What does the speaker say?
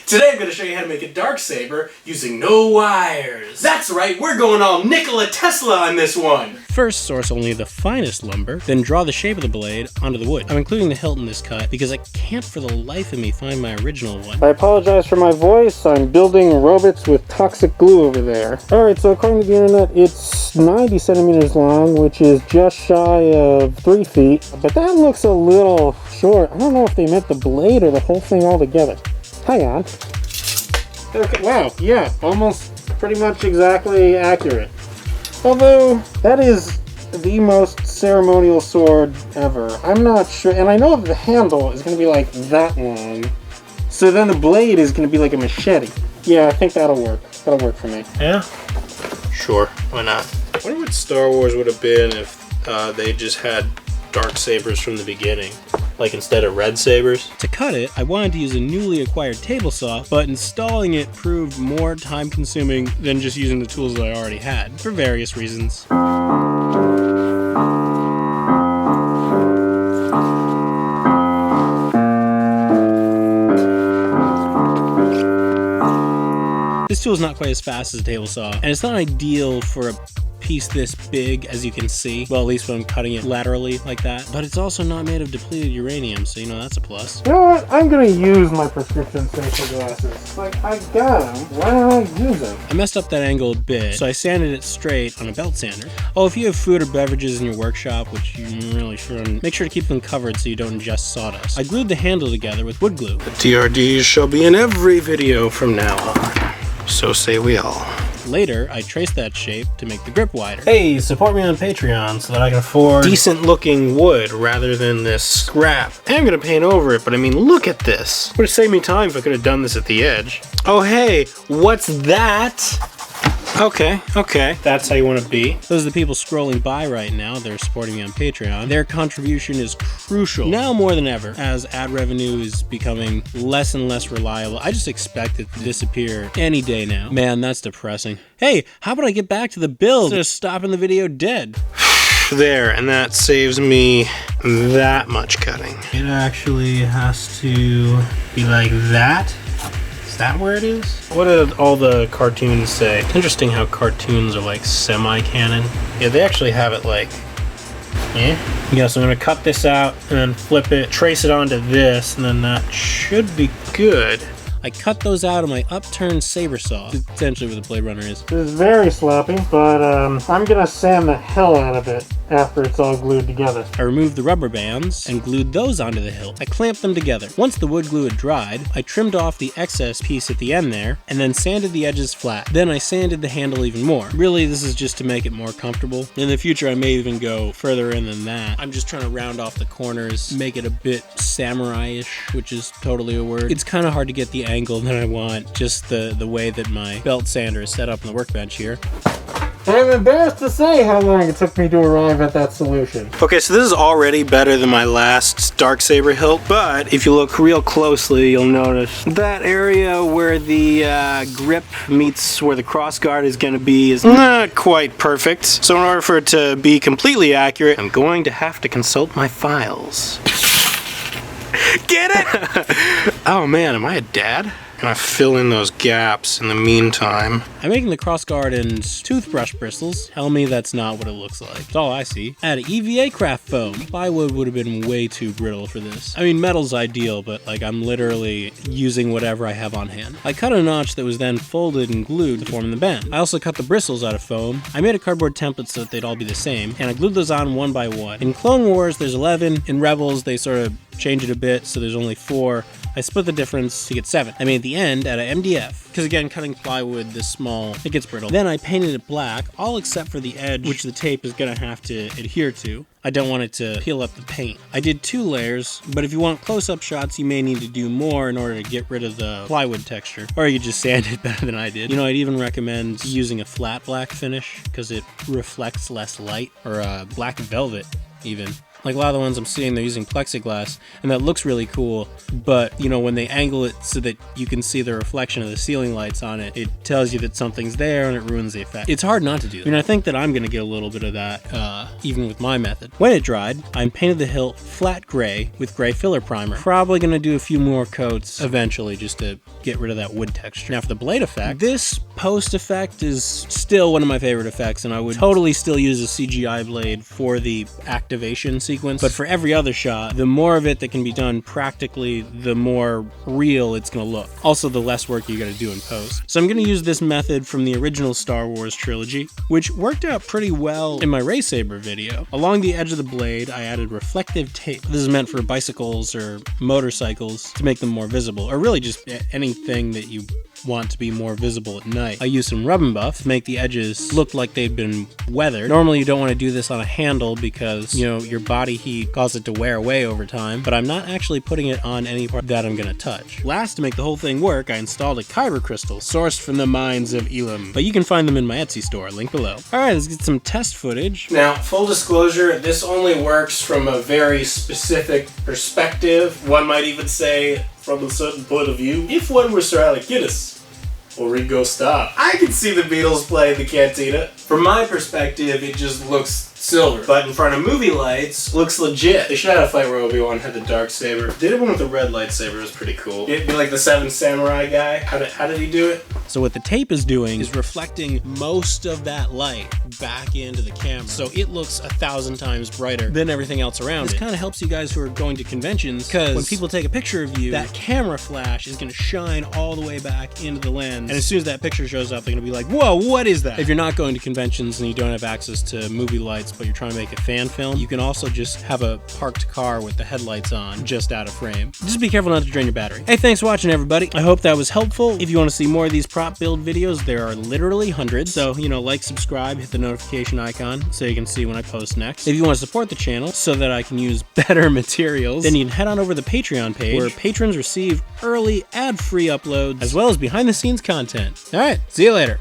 Today I'm going to show you how to make a dark saber using no wires. That's right, we're going all Nikola Tesla on this one. First, source only the finest lumber, then draw the shape of the blade onto the wood. I'm including the hilt in this cut because I can't for the life of me find my original one. I apologize for my voice. I'm building robots with toxic glue over there. Alright, so according to the internet, it's 90 centimeters long, which is just shy of 3 feet. But that looks a little short. I don't know if they meant the blade or the whole thing all together. Hang on. Okay, wow, yeah, almost pretty much exactly accurate. Although, that is the most ceremonial sword ever. I'm not sure, and I know the handle is going to be like that long. So then the blade is going to be like a machete. Yeah, I think that'll work. That'll work for me. Yeah? Sure, why not? I wonder what Star Wars would have been if they just had dark sabers from the beginning. Like instead of red sabers. To cut it, I wanted to use a newly acquired table saw, but installing it proved more time consuming than just using the tools that I already had, for various reasons. This tool is not quite as fast as a table saw, and it's not ideal for a piece this big, as you can see. Well, at least when I'm cutting it laterally like that. But it's also not made of depleted uranium, so you know that's a plus. You know what? I'm gonna use my prescription safety glasses. Like, I got them. Why don't I use them? I messed up that angle a bit, so I sanded it straight on a belt sander. Oh, if you have food or beverages in your workshop, which you really shouldn't, make sure to keep them covered so you don't ingest sawdust. I glued the handle together with wood glue. The TRDs shall be in every video from now on. So say we all. Later, I traced that shape to make the grip wider. Hey, support me on Patreon so that I can afford decent looking wood rather than this scrap. I'm gonna paint over it, but I mean, look at this. Would have saved me time if I could have done this at the edge. Oh hey, what's that? Okay, that's how you want to be. Those are the people scrolling by right now. They're supporting me on Patreon. Their contribution is crucial, now more than ever, as ad revenue is becoming less and less reliable. I just expect it to disappear any day now. Man, that's depressing. Hey, how about I get back to the build instead of stopping the video dead? There, and that saves me that much cutting. It actually has to be like that. Is that where it is? What did all the cartoons say? It's interesting how cartoons are like semi-canon. Yeah, they actually have it like, yeah, so I'm gonna cut this out and then flip it, trace it onto this, and then that should be good. I cut those out of my upturned saber saw. That's essentially what the Blade Runner is. This is very sloppy, but I'm gonna sand the hell out of it after it's all glued together. I removed the rubber bands and glued those onto the hilt. I clamped them together. Once the wood glue had dried, I trimmed off the excess piece at the end there, and then sanded the edges flat. Then I sanded the handle even more. Really, this is just to make it more comfortable. In the future, I may even go further in than that. I'm just trying to round off the corners, make it a bit samurai-ish, which is totally a word. It's kind of hard to get the angle that I want, just the way that my belt sander is set up on the workbench here. I'm embarrassed to say how long it took me to arrive at that solution. Okay, so this is already better than my last dark saber hilt, but if you look real closely, you'll notice that area where the grip meets where the crossguard is going to be is not quite perfect. So in order for it to be completely accurate, I'm going to have to consult my files. Get it? Oh man, am I a dad? I'm gonna fill in those gaps in the meantime. I'm making the crossguard and toothbrush bristles. Tell me that's not what it looks like. That's all I see. Add EVA craft foam. Plywood would have been way too brittle for this. I mean, metal's ideal, but like I'm literally using whatever I have on hand. I cut a notch that was then folded and glued to form the bend. I also cut the bristles out of foam. I made a cardboard template so that they'd all be the same, and I glued those on one by one. In Clone Wars, there's 11. In Rebels, they sort of change it a bit, so there's only 4. I split the difference to get 7. I made the end out of MDF, because again, cutting plywood this small, it gets brittle. Then I painted it black, all except for the edge, which the tape is gonna have to adhere to. I don't want it to peel up the paint. I did 2 layers, but if you want close-up shots, you may need to do more in order to get rid of the plywood texture. Or you could just sand it better than I did. You know, I'd even recommend using a flat black finish, because it reflects less light, or black velvet, even. Like a lot of the ones I'm seeing, they're using plexiglass, and that looks really cool, but you know, when they angle it so that you can see the reflection of the ceiling lights on it, it tells you that something's there and it ruins the effect. It's hard not to do that. I mean, I think that I'm gonna get a little bit of that, even with my method. When it dried, I painted the hilt flat gray with gray filler primer. Probably gonna do a few more coats eventually just to get rid of that wood texture. Now for the blade effect, this post effect is still one of my favorite effects, and I would totally still use a CGI blade for the activation sequence, but for every other shot, the more of it that can be done practically, the more real it's gonna look. Also, the less work you gotta do in post. So I'm gonna use this method from the original Star Wars trilogy, which worked out pretty well in my Ray Saber video. Along the edge of the blade, I added reflective tape. This is meant for bicycles or motorcycles to make them more visible, or really just anything that you want to be more visible at night. I used some rub and buff to make the edges look like they'd been weathered. Normally you don't want to do this on a handle because, you know, your body heat causes it to wear away over time, but I'm not actually putting it on any part that I'm going to touch. Last, to make the whole thing work, I installed a kyber crystal sourced from the mines of Elam, but you can find them in my Etsy store, link below. Alright, let's get some test footage. Now, full disclosure, this only works from a very specific perspective. One might even say from a certain point of view. If one were Sir Alec Guinness or Ringo Starr, I can see the Beatles play the cantina. From my perspective, it just looks silver, but in front of movie lights, looks legit. They should have a fight where Obi-Wan had the dark saber. They did one with the red lightsaber, it was pretty cool. It'd be like the Seven Samurai guy. How did he do it? So what the tape is doing is reflecting most of that light back into the camera, so it looks 1,000 times brighter than everything else around it. This kind of helps you guys who are going to conventions, because when people take a picture of you, that camera flash is going to shine all the way back into the lens, and as soon as that picture shows up, they're going to be like, whoa, what is that? If you're not going to conventions and you don't have access to movie lights, but you're trying to make a fan film, you can also just have a parked car with the headlights on, just out of frame. Just be careful not to drain your battery. Hey, thanks for watching, everybody. I hope that was helpful. If you want to see more of these prop build videos, there are literally hundreds, so, you know, like, subscribe, hit the notification icon so you can see when I post next. If you want to support the channel so that I can use better materials, then you can head on over to the Patreon page, where patrons receive early ad-free uploads, as well as behind-the-scenes content. Alright, see you later.